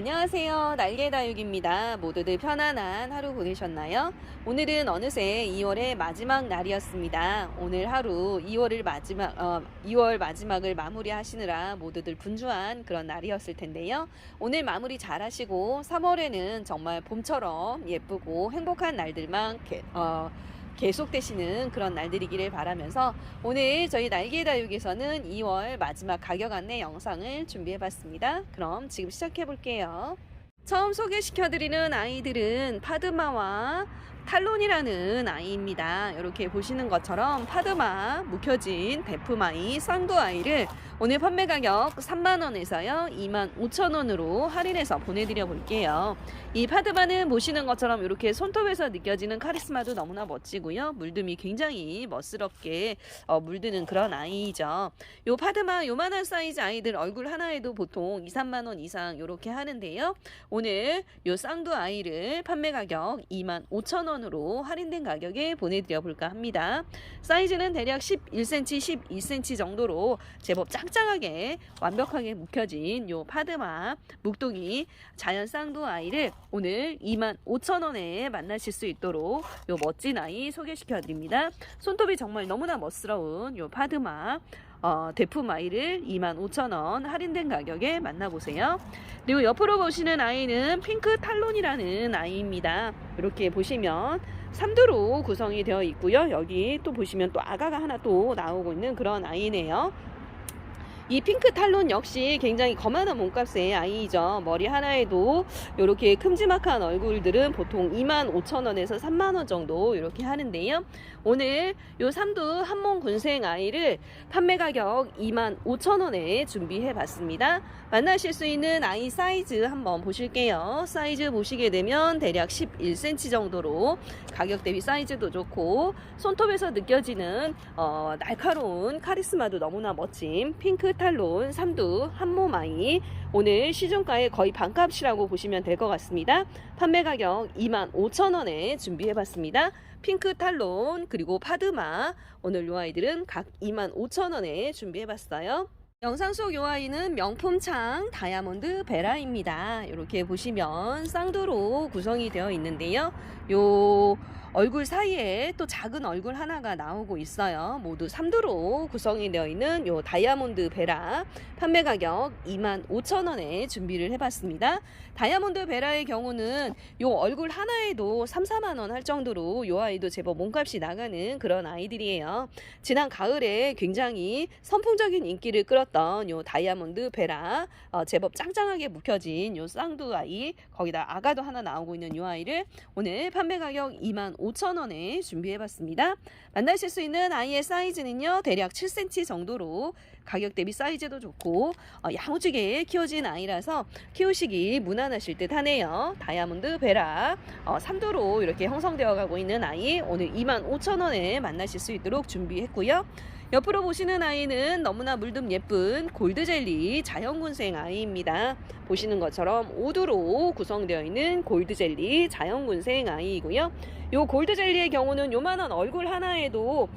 안녕하세요. 날개다육입니다. 모두들 편안한 하루 보내셨나요? 오늘은 어느새 2월의 마지막 날이었습니다. 오늘 하루 2월 마지막을 마무리하시느라 모두들 분주한 그런 날이었을 텐데요. 오늘 마무리 잘 하시고 3월에는 정말 봄처럼 예쁘고 행복한 날들만 계속되시는 그런 날들이기를 바라면서 오늘 저희 날개다육에서는 2월 마지막 가격 안내 영상을 준비해봤습니다. 그럼 지금 시작해볼게요. 처음 소개시켜드리는 아이들은 파드마와 탈론이라는 아이입니다. 이렇게 보시는 것처럼 파드마, 묵혀진 대프마이, 쌍두아이를 오늘 판매 가격 3만원에서요 25,000원으로 할인해서 보내드려 볼게요. 이 파드마는 보시는 것처럼 이렇게 손톱에서 느껴지는 카리스마도 너무나 멋지고요. 물듬이 굉장히 멋스럽게 물드는 그런 아이죠. 요 파드마 요만한 사이즈 아이들 얼굴 하나에도 보통 2, 3만원 이상 이렇게 하는데요. 오늘 요 쌍두아이를 판매 가격 25,000원으로 할인된 가격에 보내드려 볼까 합니다. 사이즈는 대략 11cm, 12cm 정도로 제법 짱짱하게 완벽하게 묵혀진 요 파드마 묵둥이 자연 쌍두아이를 오늘 25,000원에 만나실 수 있도록 요 멋진 아이 소개시켜 드립니다. 손톱이 정말 너무나 멋스러운 요 파드마 대프마이를 25,000원 할인된 가격에 만나보세요. 그리고 옆으로 보시는 아이는 핑크 탈론이라는 아이입니다. 이렇게 보시면 3두로 구성이 되어 있고요. 여기 또 보시면 또 아가가 하나 또 나오고 있는 그런 아이네요. 이 핑크 탈론 역시 굉장히 거만한 몸값의 아이죠. 머리 하나에도 이렇게 큼지막한 얼굴들은 보통 25,000원에서 3만원 정도 이렇게 하는데요. 오늘 요 삼두 한몸 군생 아이를 판매 가격 25,000원에 준비해 봤습니다. 만나실 수 있는 아이 사이즈 한번 보실게요. 사이즈 보시게 되면 대략 11cm 정도로 가격 대비 사이즈도 좋고 손톱에서 느껴지는 날카로운 카리스마도 너무나 멋진 핑크 탈론 삼두 한몸 아이 오늘 시중가의 거의 반값이라고 보시면 될 것 같습니다. 판매 가격 25,000원에 준비해 봤습니다. 핑크 탈론 그리고 파드마 오늘 요 아이들은 각 25,000원에 준비해 봤어요. 영상 속 요 아이는 명품창 다이아몬드 베라입니다. 이렇게 보시면 쌍두로 구성이 되어 있는데요. 요 얼굴 사이에 또 작은 얼굴 하나가 나오고 있어요. 모두 3두로 구성이 되어 있는 요 다이아몬드 베라 판매 가격 25,000원에 준비를 해봤습니다. 다이아몬드 베라의 경우는 요 얼굴 하나에도 3, 4만원 할 정도로 요 아이도 제법 몸값이 나가는 그런 아이들이에요. 지난 가을에 굉장히 선풍적인 인기를 끌었던 요 다이아몬드 베라 제법 짱짱하게 묵혀진 요 쌍두 아이 거기다 아가도 하나 나오고 있는 요 아이를 오늘 판매 가격 25,000원에 준비해봤습니다. 만나실 수 있는 아이의 사이즈는요 대략 7cm 정도로 가격 대비 사이즈도 좋고 야무지게 키워진 아이라서 키우시기 무난하실 듯 하네요. 다이아몬드 베라 3두로 이렇게 형성되어 가고 있는 아이 오늘 25,000원에 만나실 수 있도록 준비했고요. 옆으로 보시는 아이는 너무나 물듬 예쁜 골드젤리 자연군생 아이입니다. 보시는 것처럼 5두로 구성되어 있는 골드젤리 자연군생 아이이고요. 요 골드젤리의 경우는 요만한 얼굴 하나에도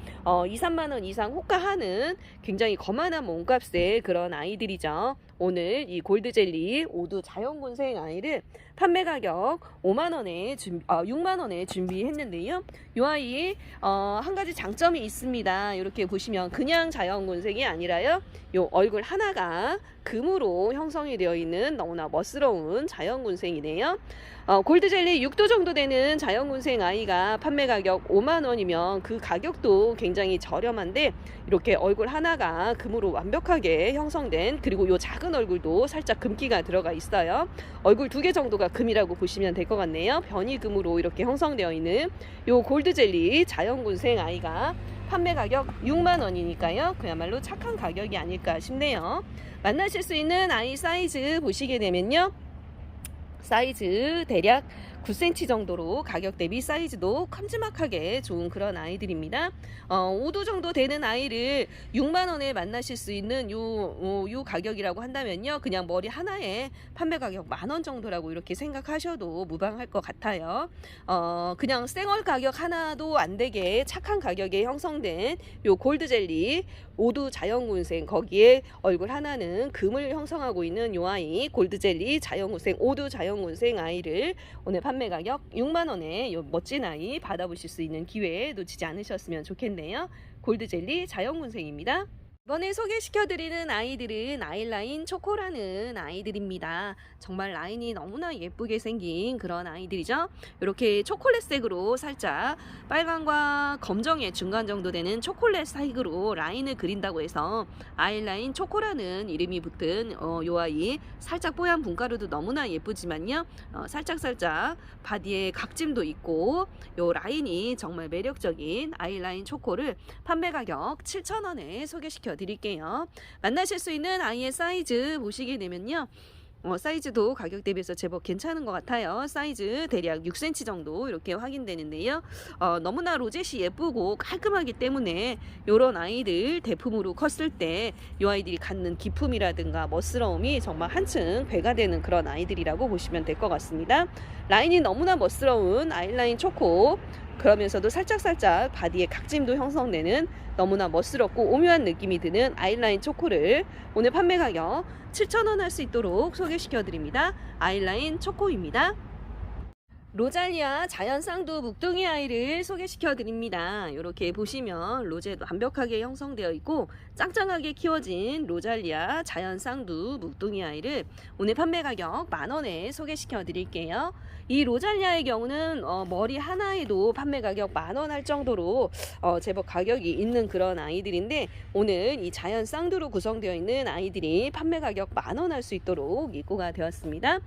2, 3만원 이상 호가하는 굉장히 거만한 몸값의 그런 아이들이죠. 오늘 이 골드젤리 5두 자연군생 아이를 판매 가격 6만원에 준비했는데요. 요 아이 한 가지 장점이 있습니다. 이렇게 보시면 그냥 자연군생이 아니라요. 요 얼굴 하나가 금으로 형성이 되어 있는 너무나 멋스러운 자연군생이네요. 골드젤리 6도 정도 되는 자연군생 아이가 판매 가격 5만원이면 그 가격도 굉장히 저렴한데 이렇게 얼굴 하나가 금으로 완벽하게 형성된 그리고 요 작은 얼굴도 살짝 금기가 들어가 있어요. 얼굴 2개 정도가 금이라고 보시면 될 것 같네요. 변이 금으로 이렇게 형성되어 있는 요 골드젤리 자연군생 아이가 판매 가격 6만원이니까요. 그야말로 착한 가격이 아닐까 싶네요. 만나실 수 있는 아이 사이즈 보시게 되면요. 사이즈 대략 9cm 정도로 가격 대비 사이즈도 큼지막하게 좋은 그런 아이들입니다. 5두 정도 되는 아이를 6만 원에 만나실 수 있는 요 가격이라고 한다면요. 그냥 머리 하나에 판매 가격 10,000원 정도라고 이렇게 생각하셔도 무방할 것 같아요. 그냥 생얼 가격 하나도 안 되게 착한 가격에 형성된 요 골드 젤리 5두 자연군생, 거기에 얼굴 하나는 금을 형성하고 있는 요 아이 골드 젤리 자연군생 5두 자연군생 아이를 오늘 판매 가격 6만 원에 요 멋진 아이 받아보실 수 있는 기회 놓치지 않으셨으면 좋겠네요. 골드 젤리 자연군생입니다. 이번에 소개시켜드리는 아이들은 아이라인 초코라는 아이들입니다. 정말 라인이 너무나 예쁘게 생긴 그런 아이들이죠. 이렇게 초콜릿색으로 살짝 빨강과 검정의 중간 정도 되는 초콜릿 색으로 라인을 그린다고 해서 아이라인 초코라는 이름이 붙은 요 아이 살짝 뽀얀 분가루도 너무나 예쁘지만요. 살짝 바디에 각짐도 있고 요 라인이 정말 매력적인 아이라인 초코를 판매 가격 7,000원에 소개시켜 드릴게요. 만나실 수 있는 아이의 사이즈 보시게 되면요. 사이즈도 가격 대비해서 제법 괜찮은 것 같아요. 사이즈 대략 6cm 정도 이렇게 확인되는데요. 너무나 로zet이 예쁘고 깔끔하기 때문에 이런 아이들 대품으로 컸을 때 이 아이들이 갖는 기품이라든가 멋스러움이 정말 한층 배가 되는 그런 아이들이라고 보시면 될 것 같습니다. 라인이 너무나 멋스러운 아이라인 초코, 그러면서도 살짝 바디에 각짐도 형성되는 너무나 멋스럽고 오묘한 느낌이 드는 아이라인 초코를 오늘 판매 가격 7,000원 할 수 있도록 소개시켜 드립니다. 아이라인 초코입니다. 로잘리아 자연 쌍두 묵둥이 아이를 소개시켜 드립니다. 이렇게 보시면 로제 완벽하게 형성되어 있고 짱짱하게 키워진 로잘리아 자연 쌍두 묵둥이 아이를 오늘 판매 가격 10,000원에 소개시켜 드릴게요. 이 로잘리아의 경우는 머리 하나에도 판매 가격 10,000원 할 정도로 제법 가격이 있는 그런 아이들인데 오늘 이 자연 쌍두로 구성되어 있는 아이들이 판매 가격 10,000원 할 수 있도록 입고가 되었습니다.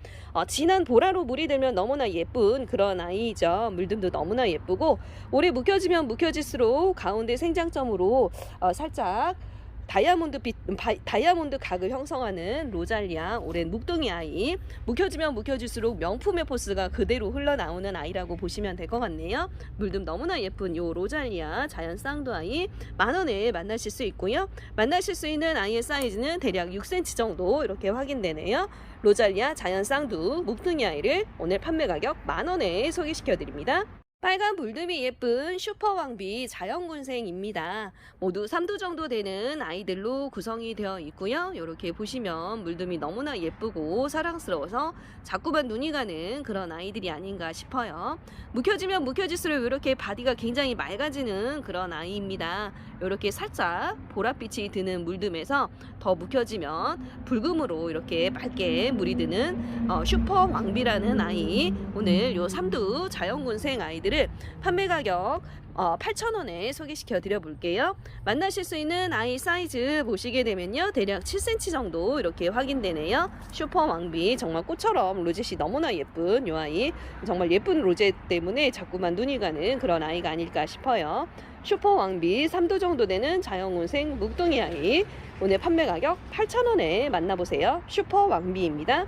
진한 보라로 물이 들면 너무나 예쁜 그런 아이죠. 물듬도 너무나 예쁘고 오래 묵혀지면 묵혀질수록 가운데 생장점으로 살짝 다이아몬드 각을 형성하는 로잘리아 오랜 묵둥이 아이, 묵혀지면 묵혀질수록 명품의 포스가 그대로 흘러나오는 아이라고 보시면 될 것 같네요. 물듬 너무나 예쁜 요 로잘리아 자연 쌍두 아이 10,000원에 만나실 수 있고요. 만나실 수 있는 아이의 사이즈는 대략 6cm 정도 이렇게 확인되네요. 로잘리아 자연 쌍두 묵둥이 아이를 오늘 판매 가격 10,000원에 소개시켜 드립니다. 빨간 물듬이 예쁜 슈퍼왕비 자연군생입니다. 모두 3두 정도 되는 아이들로 구성이 되어 있고요. 이렇게 보시면 물듬이 너무나 예쁘고 사랑스러워서 자꾸만 눈이 가는 그런 아이들이 아닌가 싶어요. 묵혀지면 묵혀질수록 이렇게 바디가 굉장히 맑아지는 그런 아이입니다. 이렇게 살짝 보랏빛이 드는 물듬에서 더 묵혀지면 붉음으로 이렇게 맑게 물이 드는 슈퍼왕비라는 아이, 오늘 요 3두 자연군생 아이들을 판매 가격 8,000원에 소개시켜 드려 볼게요. 만나실 수 있는 아이 사이즈 보시게 되면요. 대략 7cm 정도 이렇게 확인되네요. 슈퍼 왕비 정말 꽃처럼 로젯이 너무나 예쁜 요 아이, 정말 예쁜 로젯 때문에 자꾸만 눈이 가는 그런 아이가 아닐까 싶어요. 슈퍼 왕비 3두 정도 되는 자연군생 묵둥이 아이, 오늘 판매 가격 8,000원에 만나보세요. 슈퍼 왕비입니다.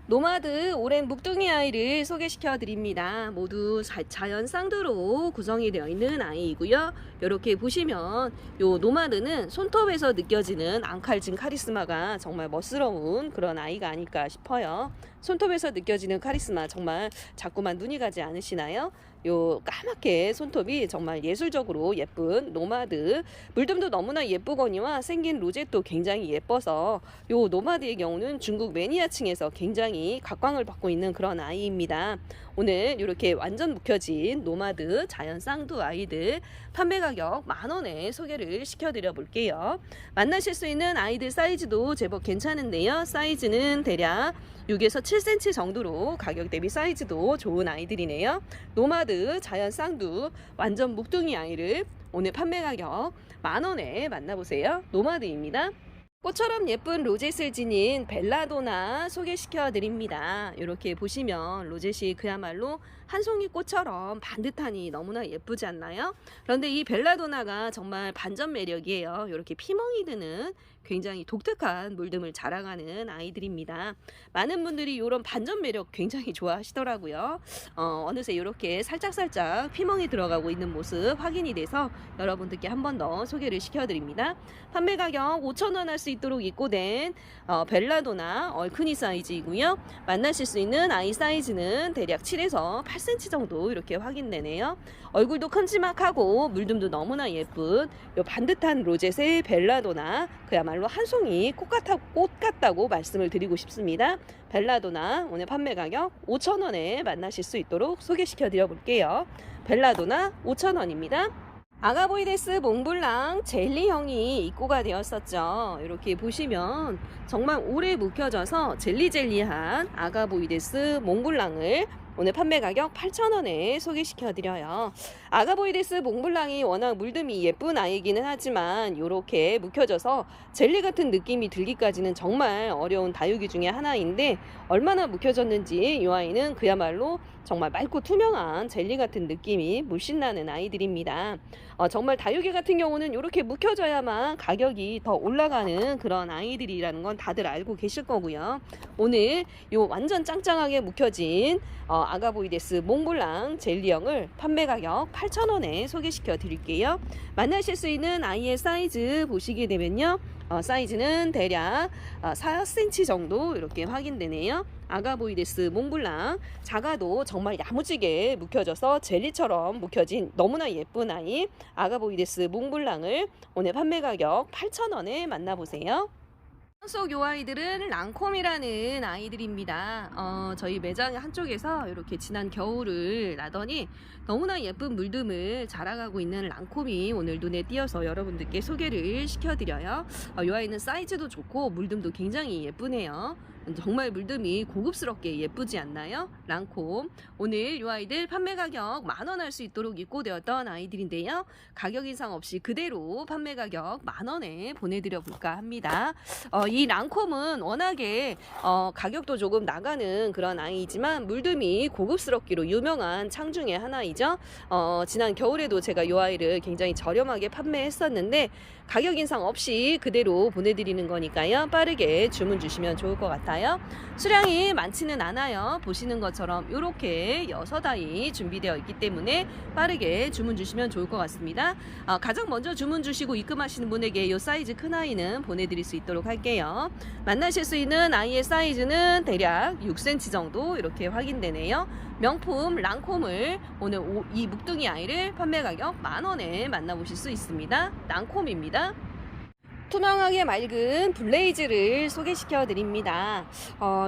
노마드 오랜 묵둥이 아이를 소개시켜 드립니다. 모두 자연 쌍두로 구성이 되어 있는 아이이고요. 이렇게 보시면 요 노마드는 손톱에서 느껴지는 앙칼진 카리스마가 정말 멋스러운 그런 아이가 아닐까 싶어요. 손톱에서 느껴지는 카리스마 정말 자꾸만 눈이 가지 않으시나요? 요 까맣게 손톱이 정말 예술적으로 예쁜 노마드, 물듬도 너무나 예쁘거니와 생긴 로젯도 굉장히 예뻐서 요 노마드의 경우는 중국 매니아층에서 굉장히 각광을 받고 있는 그런 아이입니다. 오늘 이렇게 완전 묵혀진 노마드 자연 쌍두 아이들 판매 가격 10,000원에 소개를 시켜드려 볼게요. 만나실 수 있는 아이들 사이즈도 제법 괜찮은데요. 사이즈는 대략 6에서 7cm 정도로 가격 대비 사이즈도 좋은 아이들이네요. 노마드 자연 쌍두 완전 묵둥이 아이를 오늘 판매 가격 10,000원에 만나보세요. 노마드입니다. 꽃처럼 예쁜 로젯을 지닌 벨라도나 소개시켜 드립니다. 이렇게 보시면 로젯이 그야말로 한 송이 꽃처럼 반듯하니 너무나 예쁘지 않나요? 그런데 이 벨라도나가 정말 반전 매력이에요. 이렇게 피멍이 드는 굉장히 독특한 물듬을 자랑하는 아이들입니다. 많은 분들이 이런 반전 매력 굉장히 좋아하시더라고요. 어느새 이렇게 살짝살짝 피멍이 들어가고 있는 모습 확인이 돼서 여러분들께 한 번 더 소개를 시켜드립니다. 판매 가격 5,000원 할 수 있도록 입고된 벨라도나 얼큰이 사이즈이고요. 만나실 수 있는 아이 사이즈는 대략 7에서 8cm 정도 이렇게 확인되네요. 얼굴도 큼지막하고 물듬도 너무나 예쁜 요 반듯한 로젯의 벨라도나, 그야말로 한 송이 꽃 같다고 말씀을 드리고 싶습니다. 벨라도나 오늘 판매 가격 5,000원에 만나실 수 있도록 소개시켜 드려 볼게요. 벨라도나 5,000원입니다. 아가보이데스 몽블랑 젤리형이 입고가 되었었죠. 이렇게 보시면 정말 오래 묵혀져서 젤리한 아가보이데스 몽블랑을 오늘 판매 가격 8,000원에 소개시켜 드려요. 아가보이데스 몽블랑이 워낙 물듬이 예쁜 아이기는 하지만 이렇게 묵혀져서 젤리 같은 느낌이 들기까지는 정말 어려운 다육이 중에 하나인데, 얼마나 묵혀졌는지 이 아이는 그야말로 정말 맑고 투명한 젤리 같은 느낌이 물씬 나는 아이들입니다. 정말 다육이 같은 경우는 이렇게 묵혀져야만 가격이 더 올라가는 그런 아이들이라는 건 다들 알고 계실 거고요. 오늘 요 완전 짱짱하게 묵혀진 아가보이데스 몽블랑 젤리형을 판매 가격 8,000원에 소개시켜 드릴게요. 만나실 수 있는 아이의 사이즈 보시게 되면요, 사이즈는 대략 4cm 정도 이렇게 확인되네요. 아가보이데스 몽블랑, 작아도 정말 야무지게 묵혀져서 젤리처럼 묵혀진 너무나 예쁜 아이 아가보이데스 몽블랑을 오늘 판매 가격 8,000원에 만나보세요. 속 요 아이들은 랑콤이라는 아이들입니다. 저희 매장 한쪽에서 이렇게 지난 겨울을 나더니 너무나 예쁜 물듬을 자랑하고 있는 랑콤이 오늘 눈에 띄어서 여러분들께 소개를 시켜드려요. 요 아이는 사이즈도 좋고 물듬도 굉장히 예쁘네요. 정말 물듬이 고급스럽게 예쁘지 않나요? 랑콤. 오늘 이 아이들 판매 가격 10,000원 할 수 있도록 입고되었던 아이들인데요. 가격 인상 없이 그대로 판매 가격 10,000원에 보내드려 볼까 합니다. 이 랑콤은 워낙에 가격도 조금 나가는 그런 아이이지만 물듬이 고급스럽기로 유명한 창 중에 하나이죠. 지난 겨울에도 제가 이 아이를 굉장히 저렴하게 판매했었는데 가격 인상 없이 그대로 보내드리는 거니까요. 빠르게 주문 주시면 좋을 것 같아요. 수량이 많지는 않아요. 보시는 것처럼 이렇게 6아이 준비되어 있기 때문에 빠르게 주문 주시면 좋을 것 같습니다. 가장 먼저 주문 주시고 입금하시는 분에게 이 사이즈 큰 아이는 보내드릴 수 있도록 할게요. 만나실 수 있는 아이의 사이즈는 대략 6cm 정도 이렇게 확인되네요. 명품 랑콤을 오늘 이 묵둥이 아이를 판매 가격 10,000원에 만나보실 수 있습니다. 랑콤입니다. 투명하게 맑은 블레이즈를 소개시켜 드립니다.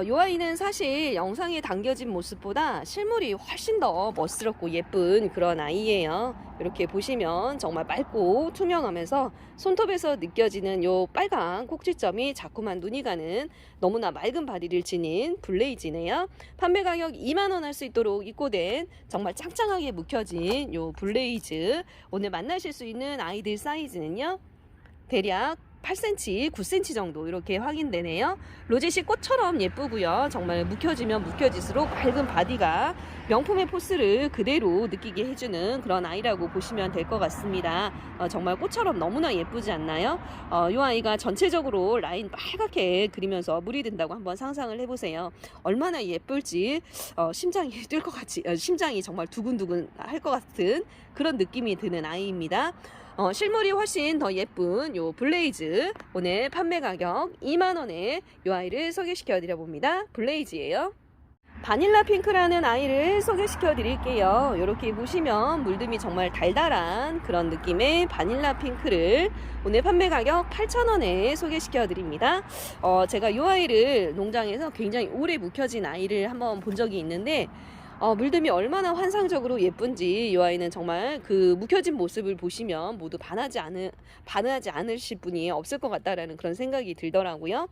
이 아이는 사실 영상에 담겨진 모습보다 실물이 훨씬 더 멋스럽고 예쁜 그런 아이예요. 이렇게 보시면 정말 맑고 투명하면서 손톱에서 느껴지는 요 빨간 꼭지점이 자꾸만 눈이 가는 너무나 맑은 바디를 지닌 블레이즈네요. 판매 가격 20,000원 할 수 있도록 입고된 정말 짱짱하게 묵혀진 요 블레이즈, 오늘 만나실 수 있는 아이들 사이즈는요, 대략 8cm, 9cm 정도 이렇게 확인되네요. 로젯이 꽃처럼 예쁘고요. 정말 묵혀지면 묵혀질수록 맑은 바디가 명품의 포스를 그대로 느끼게 해주는 그런 아이라고 보시면 될 것 같습니다. 정말 꽃처럼 너무나 예쁘지 않나요? 이 아이가 전체적으로 라인 빨갛게 그리면서 물이 든다고 한번 상상을 해보세요. 얼마나 예쁠지 심장이 뛸 것 같이, 심장이 정말 두근두근 할 것 같은 그런 느낌이 드는 아이입니다. 실물이 훨씬 더 예쁜 요 블레이즈, 오늘 판매 가격 20,000원에 요 아이를 소개시켜 드려 봅니다. 블레이즈예요. 바닐라 핑크라는 아이를 소개시켜 드릴게요. 이렇게 보시면 물듬이 정말 달달한 그런 느낌의 바닐라 핑크를 오늘 판매 가격 8,000원에 소개시켜 드립니다. 제가 이 아이를 농장에서 굉장히 오래 묵혀진 아이를 한번 본 적이 있는데 물듬이 얼마나 환상적으로 예쁜지 이 아이는 정말 그 묵혀진 모습을 보시면 모두 반하지 않으실 분이 없을 것 같다라는 그런 생각이 들더라고요.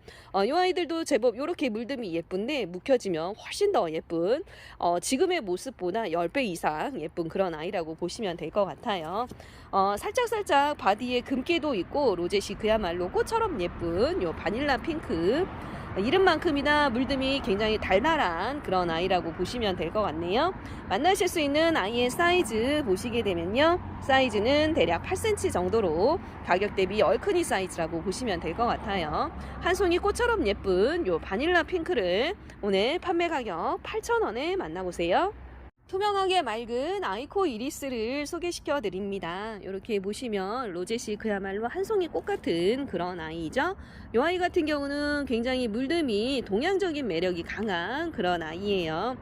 이 아이들도 제법 이렇게 물듬이 예쁜데 묵혀지면 훨씬 더 예쁜, 지금의 모습보다 10배 이상 예쁜 그런 아이라고 보시면 될 것 같아요. 살짝살짝 바디에 금기도 있고 로젯이 그야말로 꽃처럼 예쁜 요 바닐라 핑크, 이름만큼이나 물듬이 굉장히 달달한 그런 아이라고 보시면 될 것 같네요. 만나실 수 있는 아이의 사이즈 보시게 되면요, 사이즈는 대략 8cm 정도로 가격 대비 얼큰이 사이즈라고 보시면 될 것 같아요. 한 송이 꽃처럼 예쁜 요 바닐라 핑크를 오늘 판매 가격 8,000원에 만나보세요. 투명하게 맑은 아이코 이리스를 소개시켜 드립니다. 이렇게 보시면 로젯이 그야말로 한 송이 꽃 같은 그런 아이죠. 이 아이 같은 경우는 굉장히 물듬이 동양적인 매력이 강한 그런 아이예요.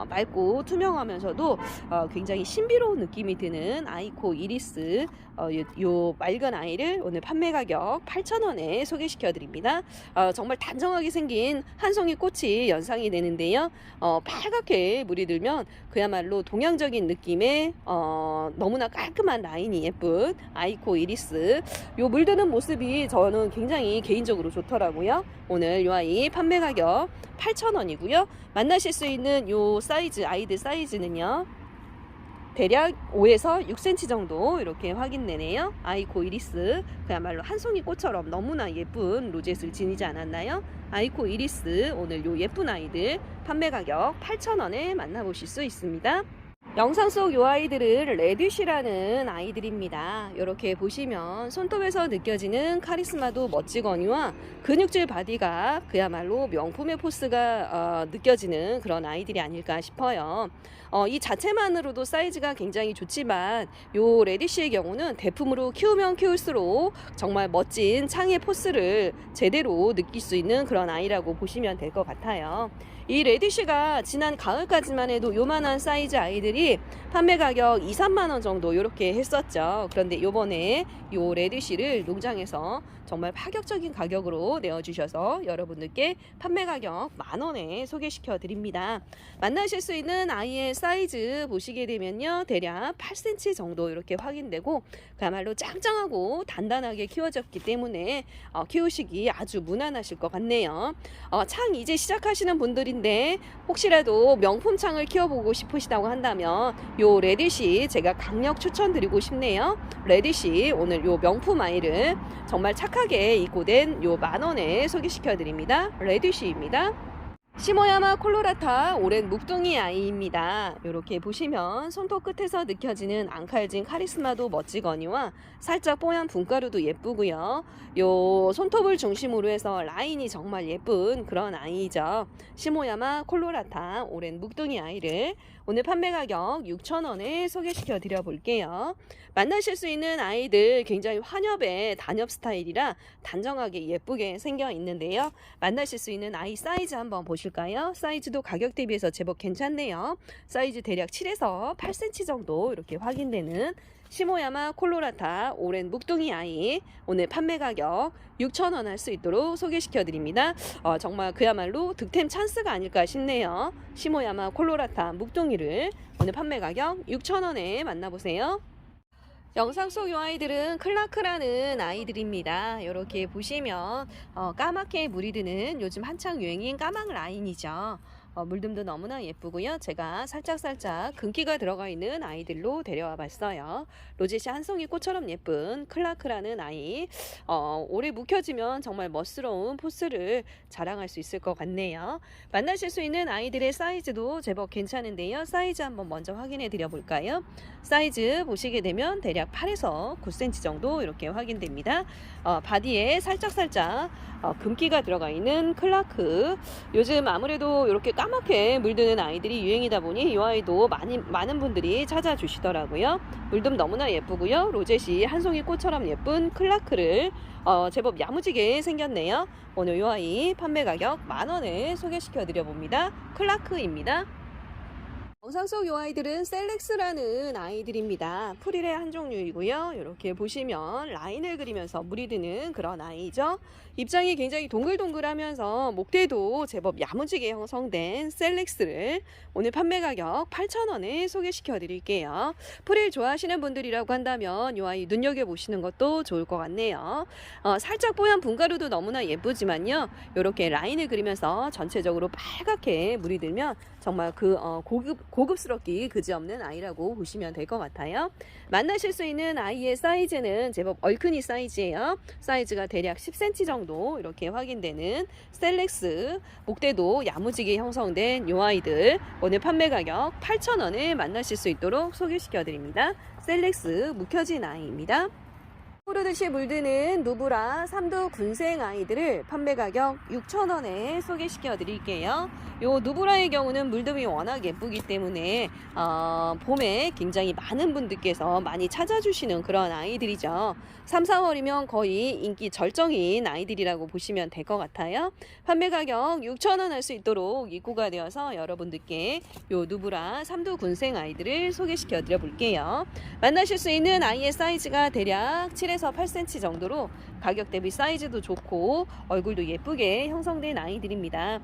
맑고 투명하면서도 굉장히 신비로운 느낌이 드는 아이코 이리스, 요 맑은 아이를 오늘 판매 가격 8,000원에 소개시켜 드립니다. 정말 단정하게 생긴 한 송이 꽃이 연상이 되는데요, 빨갛게 물이 들면 그야말로 동양적인 느낌의 너무나 깔끔한 라인이 예쁜 아이코 이리스, 요 물드는 모습이 저는 굉장히 개인적으로 좋더라고요. 오늘 요 아이 판매 가격 8,000원이고요 만나실 수 있는 요 사이즈, 아이들 사이즈는요 대략 5에서 6cm 정도 이렇게 확인되네요. 아이코 이리스, 그야말로 한 송이 꽃처럼 너무나 예쁜 로젯을 지니지 않았나요? 아이코 이리스, 오늘 요 예쁜 아이들 판매 가격 8,000원에 만나보실 수 있습니다. 영상 속 요 아이들은 레디쉬라는 아이들입니다. 이렇게 보시면 손톱에서 느껴지는 카리스마도 멋지거니와 근육질 바디가 그야말로 명품의 포스가 느껴지는 그런 아이들이 아닐까 싶어요. 이 자체만으로도 사이즈가 굉장히 좋지만 요 레디쉬의 경우는 대품으로 키우면 키울수록 정말 멋진 창의 포스를 제대로 느낄 수 있는 그런 아이라고 보시면 될 것 같아요. 이 레디쉬가 지난 가을까지만 해도 요만한 사이즈 아이들이 판매 가격 2, 3만원 정도 이렇게 했었죠. 그런데 요번에 요 레디쉬를 농장에서 정말 파격적인 가격으로 내어주셔서 여러분들께 판매 가격 만원에 소개시켜 드립니다. 만나실 수 있는 아이의 사이즈 보시게 되면요 대략 8cm 정도 이렇게 확인되고 그야말로 짱짱하고 단단하게 키워졌기 때문에 키우시기 아주 무난하실 것 같네요. 창 이제 시작하시는 분들인데 혹시라도 명품 창을 키워보고 싶으시다고 한다면 요 레디쉬 제가 강력 추천드리고 싶네요. 레디쉬 오늘 요 명품 아이를 정말 착하게 입고된 요 만원에 소개시켜 드립니다. 레디쉬입니다. 시모야마 콜로라타 오랜 묵둥이 아이입니다. 이렇게 보시면 손톱 끝에서 느껴지는 앙칼진 카리스마도 멋지거니와 살짝 뽀얀 분가루도 예쁘고요. 요 손톱을 중심으로 해서 라인이 정말 예쁜 그런 아이죠. 시모야마 콜로라타 오랜 묵둥이 아이를 오늘 판매 가격 6,000원에 소개시켜 드려 볼게요. 만나실 수 있는 아이들 굉장히 환엽의 단엽 스타일이라 단정하게 예쁘게 생겨 있는데요. 만나실 수 있는 아이 사이즈 한번 보실까요? 사이즈도 가격 대비해서 제법 괜찮네요. 사이즈 대략 7에서 8cm 정도 이렇게 확인되는 시모야마 콜로라타 오랜 묵둥이 아이 오늘 판매 가격 6,000원 할 수 있도록 소개시켜 드립니다. 정말 그야말로 득템 찬스가 아닐까 싶네요. 시모야마 콜로라타 묵둥이를 오늘 판매 가격 6,000원에 만나보세요. 영상 속 이 아이들은 클라크라는 아이들입니다. 이렇게 보시면 까맣게 물이 드는 요즘 한창 유행인 까망 라인이죠. 물듬도 너무나 예쁘고요. 제가 살짝 금기가 들어가 있는 아이들로 데려와 봤어요. 로젯이 한 송이 꽃처럼 예쁜 클라크라는 아이, 오래 묵혀지면 정말 멋스러운 포스를 자랑할 수 있을 것 같네요. 만나실 수 있는 아이들의 사이즈도 제법 괜찮은데요. 사이즈 한번 먼저 확인해 드려 볼까요? 사이즈 보시게 되면 대략 8에서 9cm 정도 이렇게 확인됩니다. 바디에 살짝 금기가 들어가 있는 클라크, 요즘 아무래도 이렇게 까맣게 물드는 아이들이 유행이다 보니 이 아이도 많은 분들이 찾아주시더라고요. 물듬 너무나 예쁘고요. 로젯이 한 송이 꽃처럼 예쁜 클라크를 제법 야무지게 생겼네요. 오늘 이 아이 판매 가격 만원에 소개시켜 드려 봅니다. 클라크입니다. 영상 속 이 아이들은 셀렉스라는 아이들입니다. 프릴의 한 종류이고요. 이렇게 보시면 라인을 그리면서 물이 드는 그런 아이죠. 입장이 굉장히 동글동글하면서 목대도 제법 야무지게 형성된 셀렉스를 오늘 판매 가격 8,000원에 소개시켜 드릴게요. 프릴 좋아하시는 분들이라고 한다면 이 아이 눈여겨보시는 것도 좋을 것 같네요. 살짝 뽀얀 분가루도 너무나 예쁘지만요. 이렇게 라인을 그리면서 전체적으로 빨갛게 물이 들면 정말 그 고급스럽기 그지없는 아이라고 보시면 될 것 같아요. 만나실 수 있는 아이의 사이즈는 제법 얼큰이 사이즈예요. 사이즈가 대략 10cm 정도 이렇게 확인되는 셀렉스, 목대도 야무지게 형성된 요 아이들, 오늘 판매 가격 8,000원에 만나실 수 있도록 소개시켜 드립니다. 셀렉스 묵혀진 아이입니다. 푸르듯이 물드는 누브라 3두 군생 아이들을 판매 가격 6,000원에 소개시켜 드릴게요. 요 누브라의 경우는 물듬이 워낙 예쁘기 때문에 봄에 굉장히 많은 분들께서 많이 찾아주시는 그런 아이들이죠. 3, 4월이면 거의 인기 절정인 아이들이라고 보시면 될 것 같아요. 판매 가격 6,000원 할 수 있도록 입고가 되어서 여러분들께 요 누브라 3두 군생 아이들을 소개시켜 드려 볼게요. 만나실 수 있는 아이의 사이즈가 대략 7에서 8cm 정도로 가격 대비 사이즈도 좋고 얼굴도 예쁘게 형성된 아이들입니다.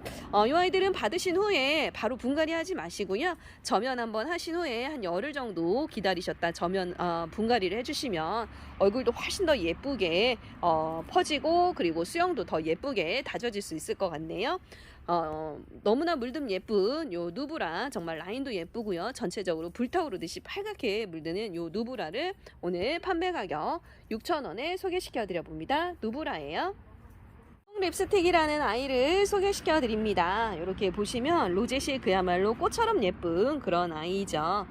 이 아이들은 받으신 후에 바로 분갈이 하지 마시고요. 점연 한번 하신 후에 한 열흘 정도 기다리셨다 점연 분갈이를 해주시면 얼굴도 훨씬 더 예쁘게 퍼지고 그리고 수영도 더 예쁘게 다져질 수 있을 것 같네요. 너무나 물듬 예쁜 요 누브라, 정말 라인도 예쁘고요. 전체적으로 불타오르듯이 빨갛게 물드는 요 누브라를 오늘 판매 가격 6,000원에 소개시켜 드려 봅니다. 누브라예요. 립스틱이라는 아이를 소개시켜 드립니다. 이렇게 보시면 로제시 그야말로 꽃처럼 예쁜 그런 아이죠.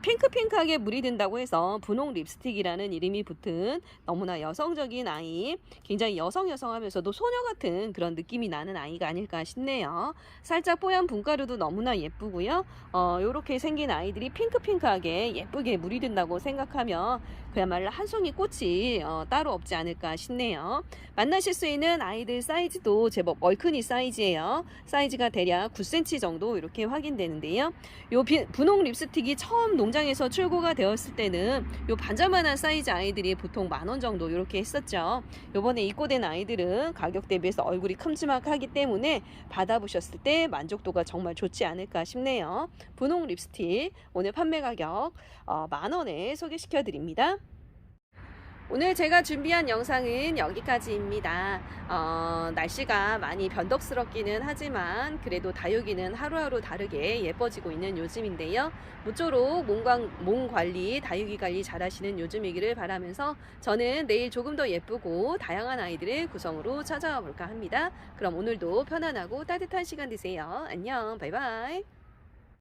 핑크핑크하게 물이 든다고 해서 분홍 립스틱이라는 이름이 붙은 너무나 여성적인 아이, 굉장히 여성하면서도 소녀 같은 그런 느낌이 나는 아이가 아닐까 싶네요. 살짝 뽀얀 분가루도 너무나 예쁘고요. 이렇게 생긴 아이들이 핑크핑크하게 예쁘게 물이 든다고 생각하면 그야말로 한 송이 꽃이 따로 없지 않을까 싶네요. 만나실 수 있는 아이들 사이즈도 제법 얼큰이 사이즈예요. 사이즈가 대략 9cm 정도 이렇게 확인되는데요. 요 분홍 립스틱이 처음 농장에서 출고가 되었을 때는 요 반자만한 사이즈 아이들이 보통 10,000원 정도 이렇게 했었죠. 요번에 입고된 아이들은 가격 대비해서 얼굴이 큼지막하기 때문에 받아보셨을 때 만족도가 정말 좋지 않을까 싶네요. 분홍 립스틱 오늘 판매 가격 10,000원에 소개시켜 드립니다. 오늘 제가 준비한 영상은 여기까지입니다. 날씨가 많이 변덕스럽기는 하지만 그래도 다육이는 하루하루 다르게 예뻐지고 있는 요즘인데요. 모쪼록 몸 관리, 다육이 관리 잘 하시는 요즘이기를 바라면서 저는 내일 조금 더 예쁘고 다양한 아이들의 구성으로 찾아와 볼까 합니다. 그럼 오늘도 편안하고 따뜻한 시간 되세요. 안녕, 바이바이.